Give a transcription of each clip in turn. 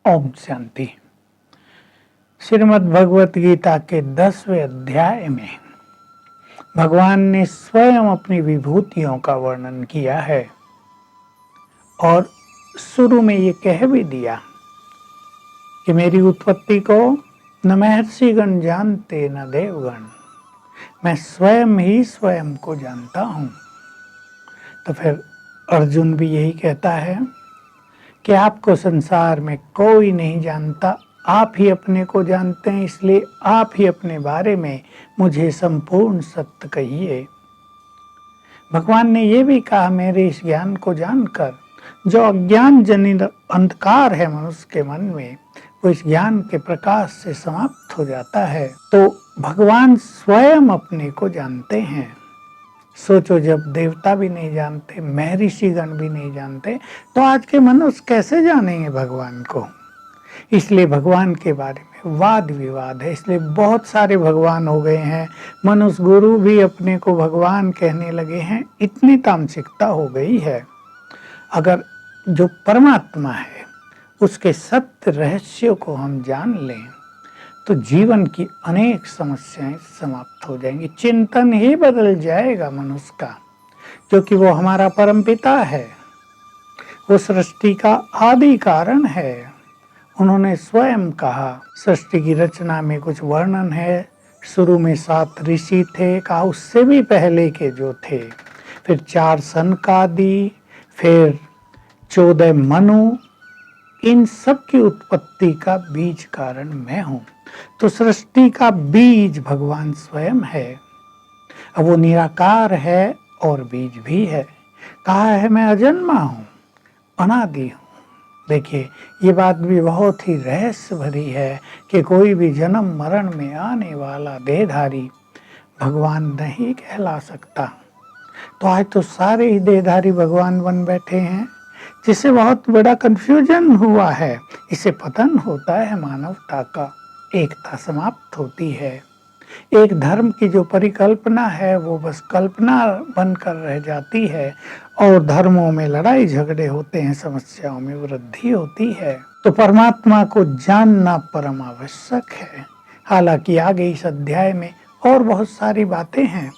ओम शांति। श्रीमद् भगवत गीता के 10वें अध्याय में भगवान ने स्वयं अपनी विभूतियों का वर्णन किया है और शुरू में ये कह भी दिया कि मेरी उत्पत्ति को न महर्षिगण जानते न देवगण, मैं स्वयं ही स्वयं को जानता हूँ। तो फिर अर्जुन भी यही कहता है कि आपको संसार में कोई नहीं जानता, आप ही अपने को जानते हैं, इसलिए आप ही अपने बारे में मुझे संपूर्ण सत्य कहिए। भगवान ने ये भी कहा, मेरे इस ज्ञान को जानकर जो अज्ञान जनित अंधकार है मनुष्य के मन में, वो इस ज्ञान के प्रकाश से समाप्त हो जाता है। तो भगवान स्वयं अपने को जानते हैं। सोचो, जब देवता भी नहीं जानते, महर्षिगण भी नहीं जानते, तो आज के मनुष्य कैसे जानेंगे भगवान को। इसलिए भगवान के बारे में वाद विवाद है, इसलिए बहुत सारे भगवान हो गए हैं। मनुष्य गुरु भी अपने को भगवान कहने लगे हैं, इतनी तामसिकता हो गई है। अगर जो परमात्मा है उसके सत्य रहस्यों को हम जान लें तो जीवन की अनेक समस्याएं समाप्त हो जाएंगी, चिंतन ही बदल जाएगा मनुष्य का, क्योंकि वो हमारा परमपिता है, वो सृष्टि का आदि कारण है। उन्होंने स्वयं कहा, सृष्टि की रचना में कुछ वर्णन है, शुरू में 7 ऋषि थे, कहा उससे भी पहले के जो थे, फिर 4 सनकादि, फिर 14 मनु, इन सब की उत्पत्ति का बीज कारण मैं हूँ। तो सृष्टि का बीज भगवान स्वयं है। अब वो निराकार है और बीज भी है। कहा है मैं अजन्मा हूँ, अनादि हूँ। देखिए, ये बात भी बहुत ही रहस्य भरी है कि कोई भी जन्म मरण में आने वाला देहधारी भगवान नहीं कहला सकता। तो आज तो सारे ही देहधारी भगवान बन बैठे हैं, जिससे बहुत बड़ा कंफ्यूजन हुआ है। इससे पतन होता है मानवता का, एकता समाप्त होती है। एक धर्म की जो परिकल्पना है वो बस कल्पना बनकर रह जाती है और धर्मों में लड़ाई झगड़े होते हैं, समस्याओं में वृद्धि होती है। तो परमात्मा को जानना परम आवश्यक है। हालांकि आगे इस अध्याय में और बहुत सारी बातें हैं,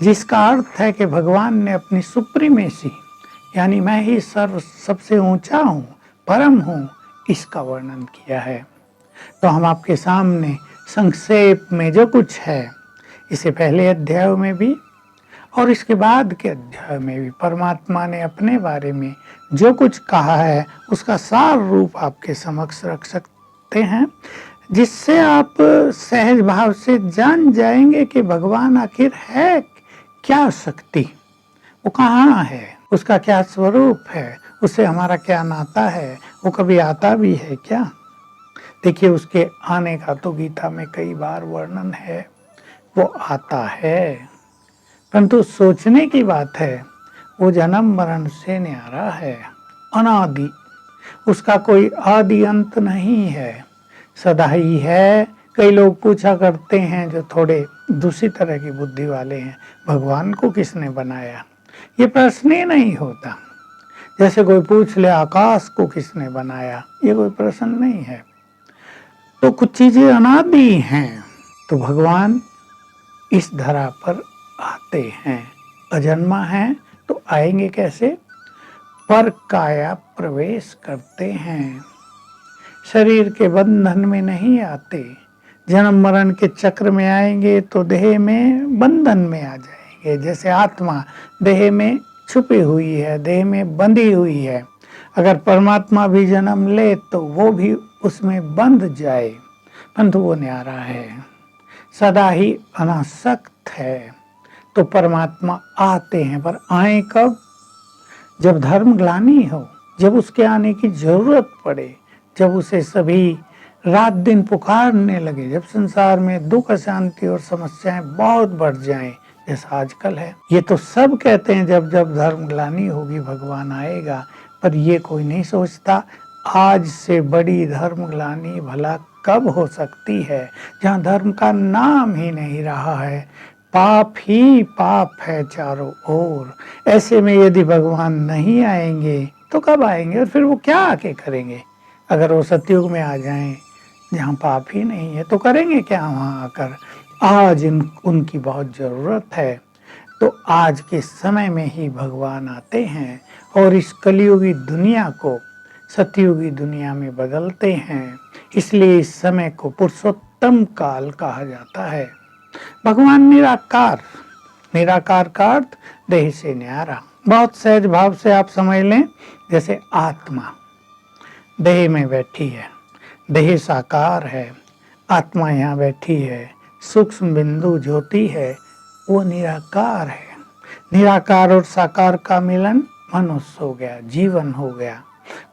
जिसका अर्थ है कि भगवान ने अपनी सुप्रीमेसी, यानी मैं ही सबसे ऊंचा हूँ, परम हूँ, इसका वर्णन किया है। तो हम आपके सामने संक्षेप में जो कुछ है, इसे पहले अध्याय में भी और इसके बाद के अध्याय में भी परमात्मा ने अपने बारे में जो कुछ कहा है उसका सार रूप आपके समक्ष रख सकते हैं, जिससे आप सहज भाव से जान जाएंगे कि भगवान आखिर है क्या शक्ति, वो कहाँ है, उसका क्या स्वरूप है, उससे हमारा क्या नाता है, वो कभी आता भी है क्या। देखिए, उसके आने का तो गीता में कई बार वर्णन है, वो आता है, परंतु सोचने की बात है, वो जन्म मरण से न्यारा है, अनादि, उसका कोई आदि अंत नहीं है, सदा ही है। कई लोग पूछा करते हैं, जो थोड़े दूसरी तरह की बुद्धि वाले हैं, भगवान को किसने बनाया। ये प्रश्न ही नहीं होता। जैसे कोई पूछ ले आकाश को किसने बनाया, ये कोई प्रश्न नहीं है। तो कुछ चीजें अनादि हैं, तो भगवान इस धरा पर आते हैं, अजन्मा हैं, तो आएंगे कैसे, पर काया प्रवेश करते हैं, शरीर के बंधन में नहीं आते। जन्म मरण के चक्र में आएंगे तो देह में बंधन में आ जाएंगे, जैसे आत्मा देह में छुपी हुई है, देह में बंधी हुई है। अगर परमात्मा भी जन्म ले तो वो भी उसमें बंध जाए, परंतु वो न्यारा है, सदा ही अनासक्त है। तो परमात्मा आते हैं, पर आए कब, जब धर्म ग्लानि हो, जब उसके आने की जरूरत पड़े, जब उसे सभी रात दिन पुकारने लगे, जब संसार में दुख अशांति और समस्याएं बहुत बढ़ जाएं, जैसा आजकल है। ये तो सब कहते हैं जब जब धर्म ग्लानि होगी भगवान आएगा, पर ये कोई नहीं सोचता आज से बड़ी धर्म ग्लानि भला कब हो सकती है, जहाँ धर्म का नाम ही नहीं रहा है, पाप ही पाप है चारों ओर। ऐसे में यदि भगवान नहीं आएंगे तो कब आएंगे, और फिर वो क्या आके करेंगे। अगर वो सतयुग में आ जाएं जहाँ पाप ही नहीं है तो करेंगे क्या वहाँ आकर। आज उनकी बहुत ज़रूरत है। तो आज के समय में ही भगवान आते हैं और इस कलियुगी दुनिया को सतयुगी दुनिया में बदलते हैं। इसलिए इस समय को पुरुषोत्तम काल कहा जाता है। भगवान निराकार, निराकार का अर्थ देह से न्यारा। बहुत सहज भाव से आप समझ लें, जैसे आत्मा देह में बैठी है, देह साकार है, आत्मा यहाँ बैठी है, सूक्ष्म बिंदु ज्योति है, वो निराकार है। निराकार और साकार का मिलन मनुष्य हो गया, जीवन हो गया।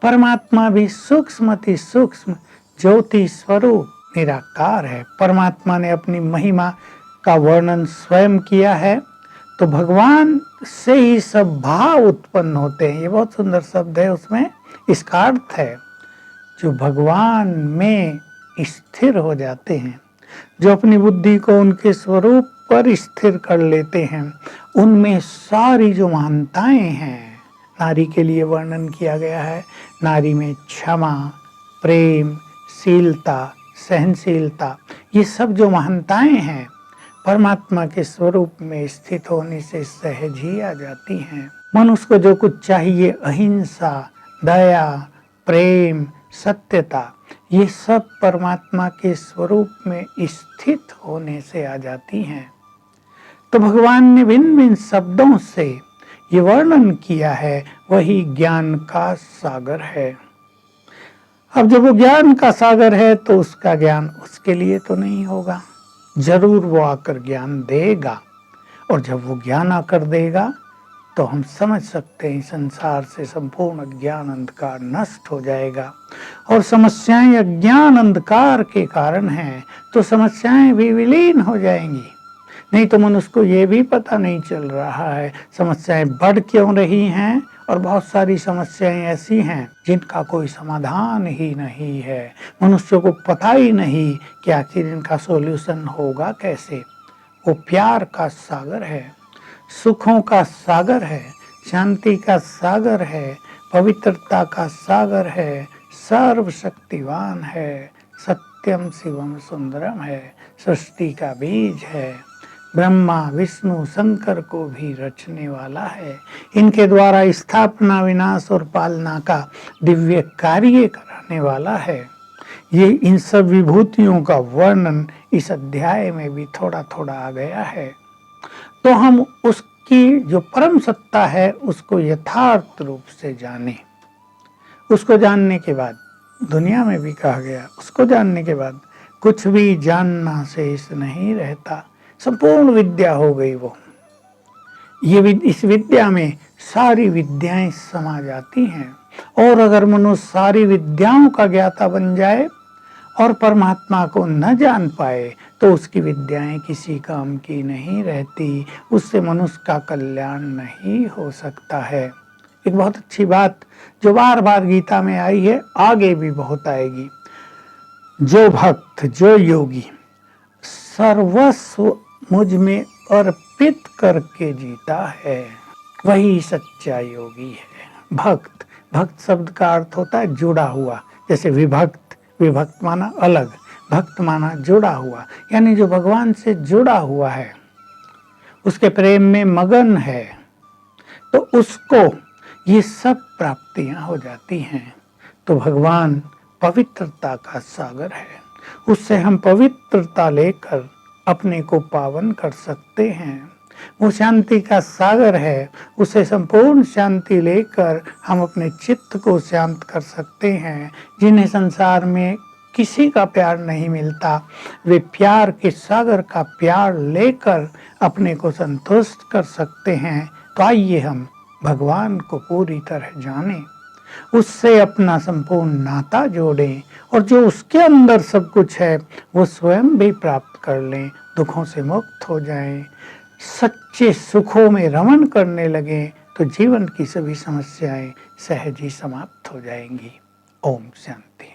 परमात्मा भी सूक्ष्म अति सूक्ष्म ज्योति स्वरूप निराकार है। परमात्मा ने अपनी महिमा का वर्णन स्वयं किया है। तो भगवान से ही सब भाव उत्पन्न होते हैं। ये बहुत सुंदर शब्द है, उसमें इसका अर्थ है जो भगवान में स्थिर हो जाते हैं, जो अपनी बुद्धि को उनके स्वरूप पर स्थिर कर लेते हैं, उनमें सारी जो महानताएं हैं नारी के लिए वर्णन किया गया है। नारी में क्षमा, प्रेम, शीलता, सहनशीलता, ये सब जो महानताएं हैं परमात्मा के स्वरूप में स्थित होने से सहज ही आ जाती हैं। मनुष्य को जो कुछ चाहिए, अहिंसा, दया, प्रेम, सत्यता, ये सब परमात्मा के स्वरूप में स्थित होने से आ जाती हैं। तो भगवान ने भिन्न भिन्न शब्दों से ये वर्णन किया है, वही ज्ञान का सागर है। अब जब वो ज्ञान का सागर है तो उसका ज्ञान उसके लिए तो नहीं होगा, जरूर वो आकर ज्ञान देगा। और जब वो ज्ञान आकर देगा तो हम समझ सकते हैं संसार से संपूर्ण अज्ञान अंधकार नष्ट हो जाएगा। और समस्याएं अज्ञान अंधकार के कारण हैं, तो समस्याएं भी विलीन हो जाएंगी। नहीं तो मनुष्य को ये भी पता नहीं चल रहा है समस्याएं बढ़ क्यों रही हैं, और बहुत सारी समस्याएं ऐसी हैं जिनका कोई समाधान ही नहीं है। मनुष्य को पता ही नहीं कि आखिर इनका सॉल्यूशन होगा कैसे। वो प्यार का सागर है, सुखों का सागर है, शांति का सागर है, पवित्रता का सागर है, सर्वशक्तिवान है, सत्यम शिवम सुंदरम है, सृष्टि का बीज है, ब्रह्मा विष्णु शंकर को भी रचने वाला है। इनके द्वारा स्थापना, विनाश और पालना का दिव्य कार्य कराने वाला है। ये इन सब विभूतियों का वर्णन इस अध्याय में भी थोड़ा थोड़ा आ गया है। तो हम उसकी जो परम सत्ता है उसको यथार्थ रूप से जाने। उसको जानने के बाद, दुनिया में भी कहा गया, उसको जानने के बाद कुछ भी जानना शेष नहीं रहता। संपूर्ण विद्या हो गई वो। इस विद्या में सारी विद्याएं समा जाती हैं। और अगर मनुष्य सारी विद्याओं का ज्ञाता बन जाए और परमात्मा को न जान पाए तो उसकी विद्याएं किसी काम की नहीं रहती। उससे मनुष्य का कल्याण नहीं हो सकता है। एक बहुत अच्छी बात जो बार बार गीता में आई है, आगे भी बहुत आएगी। जो भक्त, जो योगी सर्वस्व मुझ में अर्पित करके जीता है, वही सच्चा योगी है। भक्त, भक्त शब्द का अर्थ होता है जुड़ा हुआ। जैसे विभक्त, विभक्त माना अलग, भक्त माना जुड़ा हुआ, यानी जो भगवान से जुड़ा हुआ है, उसके प्रेम में मगन है, तो उसको ये सब प्राप्तियां हो जाती हैं। तो भगवान पवित्रता का सागर है, उससे हम पवित्रता लेकर अपने को पावन कर सकते हैं। वो शांति का सागर है, उसे संपूर्ण शांति लेकर हम अपने चित्त को शांत कर सकते हैं। जिन्हें संसार में किसी का प्यार नहीं मिलता, वे प्यार के सागर का प्यार लेकर अपने को संतुष्ट कर सकते हैं। तो आइए हम भगवान को पूरी तरह जानें, उससे अपना संपूर्ण नाता जोड़ें, और जो उसके अंदर सब कुछ है वो स्वयं भी प्राप्त कर लें, दुखों से मुक्त हो जाएं, सच्चे सुखों में रमण करने लगें, तो जीवन की सभी समस्याएं सहज ही समाप्त हो जाएंगी। ओम शांति।